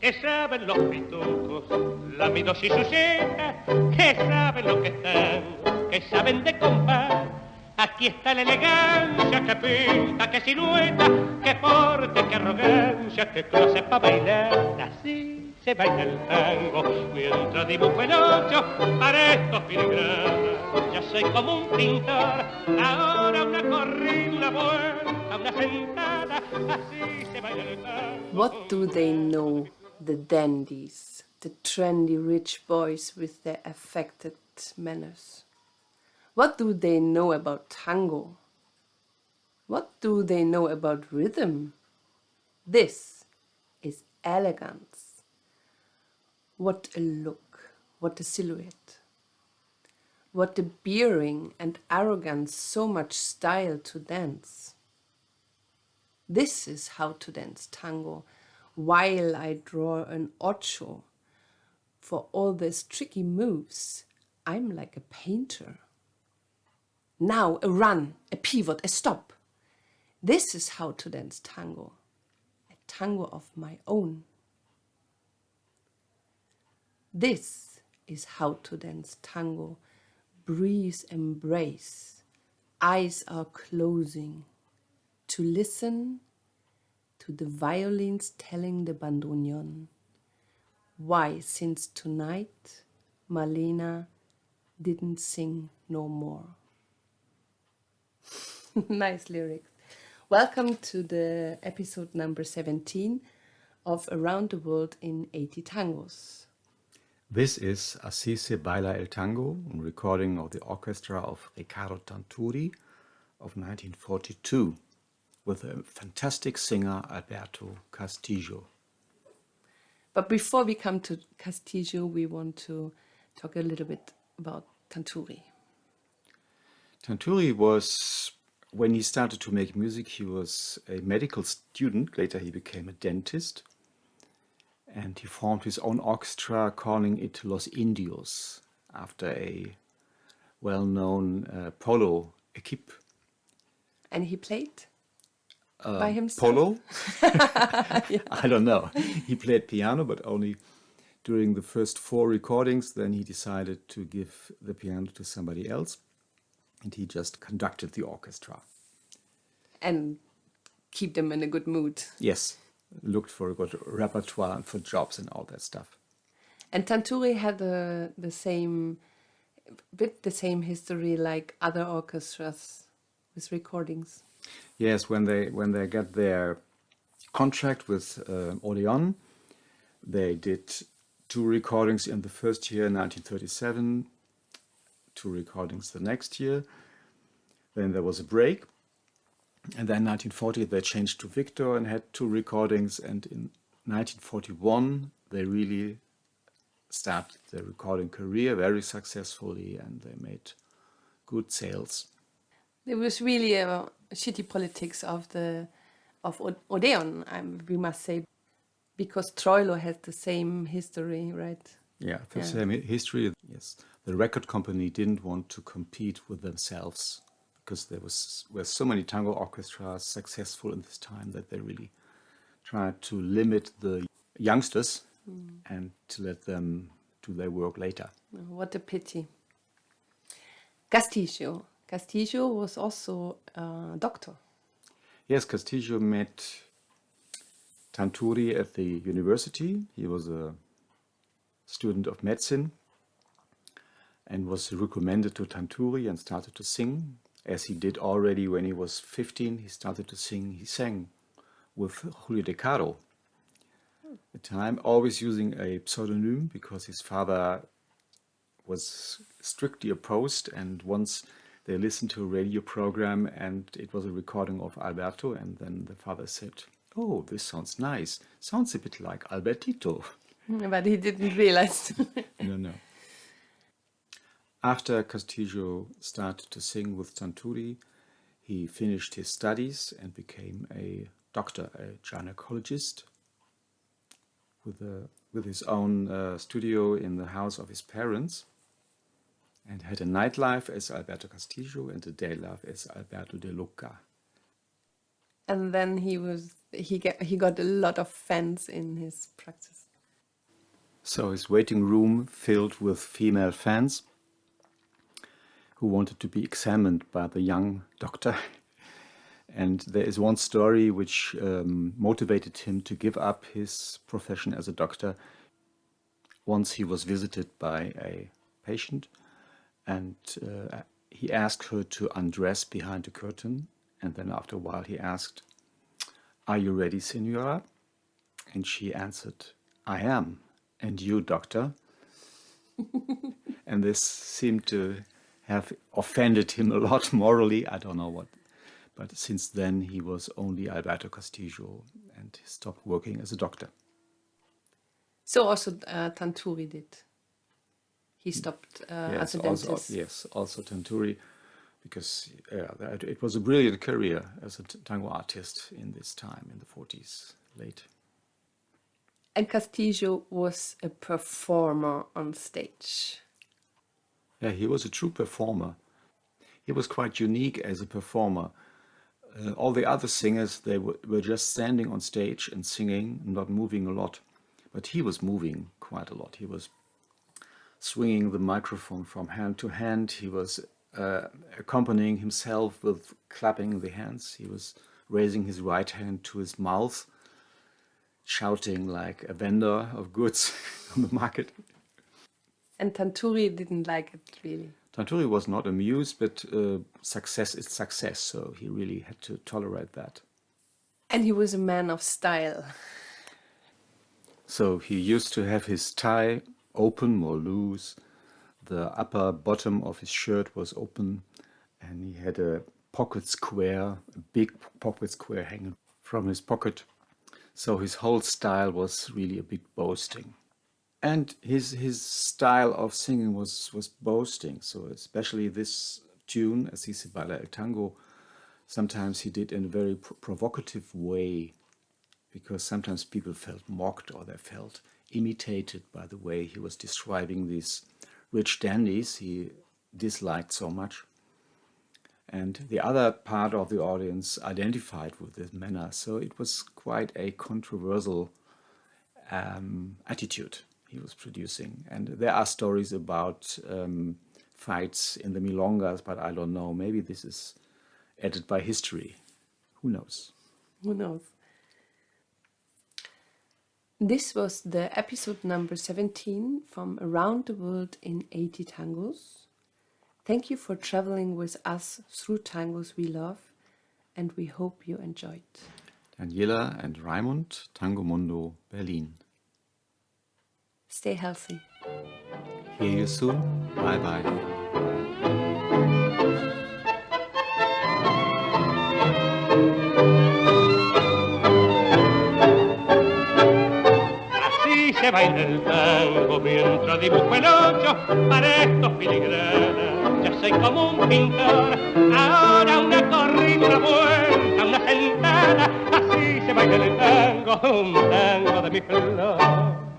que saben los pitucos, lamidos y sujetas, que saben lo que están, que saben de compás. Aquí está la elegancia, que pinta, que silueta, que porte, que arrogancia, que clase para bailar. Así se baila el tango, mientras dibujo el ocho para estos filigranas. Ya soy como un pintor, ahora una corrida, una vuelta, una sentada, así se baila el tango. What do they know, the dandies, the trendy rich boys with their affected manners? What do they know about tango? What do they know about rhythm? This is elegance. What a look, what a silhouette. What a bearing and arrogance, so much style to dance. This is how to dance tango, while I draw an ocho. For all these tricky moves, I'm like a painter. Now a run, a pivot, a stop. This is how to dance tango, a tango of my own. This is how to dance tango, breeze embrace, eyes are closing, to listen to the violins telling the bandoneon why since tonight Marlena didn't sing no more. Nice lyrics. Welcome to the episode number 17 of Around the World in 80 Tangos. This is Así se baila el tango, a recording of the orchestra of Ricardo Tanturi of 1942 with a fantastic singer Alberto Castillo. But before we come to Castillo, we want to talk a little bit about Tanturi. Tanturi was, when he started to make music, he was a medical student. Later he became a dentist. And he formed his own orchestra, calling it Los Indios, after a well-known polo equipe. And he played by himself? Polo? Yeah. I don't know. He played piano, but only during the first 4 recordings. Then he decided to give the piano to somebody else. And he just conducted the orchestra. And keep them in a good mood. Yes. Looked for a good repertoire and for jobs and all that stuff. And Tanturi had the same history like other orchestras with recordings. Yes, when they got their contract with Odeon, they did 2 recordings in the first year, 1937, 2 recordings the next year. Then there was a break. And then in 1940 they changed to Victor and had 2 recordings, and in 1941 they really started their recording career very successfully, and they made good sales. There was really a shitty politics of Odeon, we must say, because Troilo has the same history, right? Yeah, the same history. Yes, the record company didn't want to compete with themselves, because there were so many tango orchestras successful in this time that they really tried to limit the youngsters and to let them do their work later. What a pity. Castillo. Castillo was also a doctor. Yes, Castillo met Tanturi at the university. He was a student of medicine and was recommended to Tanturi and started to sing. As he did already when he was 15, he started to sing. He sang with Julio De Caro at the time, always using a pseudonym because his father was strictly opposed. And once they listened to a radio program and it was a recording of Alberto, and then the father said, "Oh, this sounds nice. Sounds a bit like Albertito." But he didn't realize. No. After Castillo started to sing with Tanturi, he finished his studies and became a doctor, a gynecologist, with his own studio in the house of his parents, and had a nightlife as Alberto Castillo and a day life as Alberto de Luca. And then he got a lot of fans in his practice. So his waiting room filled with female fans who wanted to be examined by the young doctor. And there is one story which motivated him to give up his profession as a doctor. Once he was visited by a patient, and he asked her to undress behind the curtain. And then after a while he asked, "Are you ready, Senora?" And she answered, "I am. And you, doctor?" And this seemed to have offended him a lot morally. I don't know what. But since then he was only Alberto Castillo and he stopped working as a doctor. So also Tanturi did. He stopped as a dentist. Yes, also Tanturi, because it was a brilliant career as a tango artist in this time, in the 40s, late. And Castillo was a performer on stage. Yeah, he was a true performer. He was quite unique as a performer. All the other singers, they were just standing on stage and singing, not moving a lot. But he was moving quite a lot. He was swinging the microphone from hand to hand. He was accompanying himself with clapping the hands. He was raising his right hand to his mouth, shouting like a vendor of goods on the market. And Tanturi didn't like it, really. Tanturi was not amused, but success is success, so he really had to tolerate that. And he was a man of style. So he used to have his tie open or loose. The upper bottom of his shirt was open, and he had a pocket square, a big pocket square hanging from his pocket. So his whole style was really a bit boasting. And his style of singing was boasting. So especially this tune, Así se baila el tango, sometimes he did in a very provocative way, because sometimes people felt mocked or they felt imitated by the way he was describing these rich dandies he disliked so much. And the other part of the audience identified with this manner. So it was quite a controversial attitude he was producing. And there are stories about fights in the milongas, but I don't know. Maybe this is added by history. Who knows? Who knows? This was the episode number 17 from Around the World in 80 Tangos. Thank you for traveling with us through tangos we love, and we hope you enjoyed. Daniela and Raimund, Tango Mundo, Berlin. Stay healthy. Hear you soon. Bye bye. Se baila el tango mientras dibujo el ocho para estos filigranas. Yo soy como un pintor, ahora una corrida, una vuelta, una sentada. Así se baila el tango, un tango de mi flor.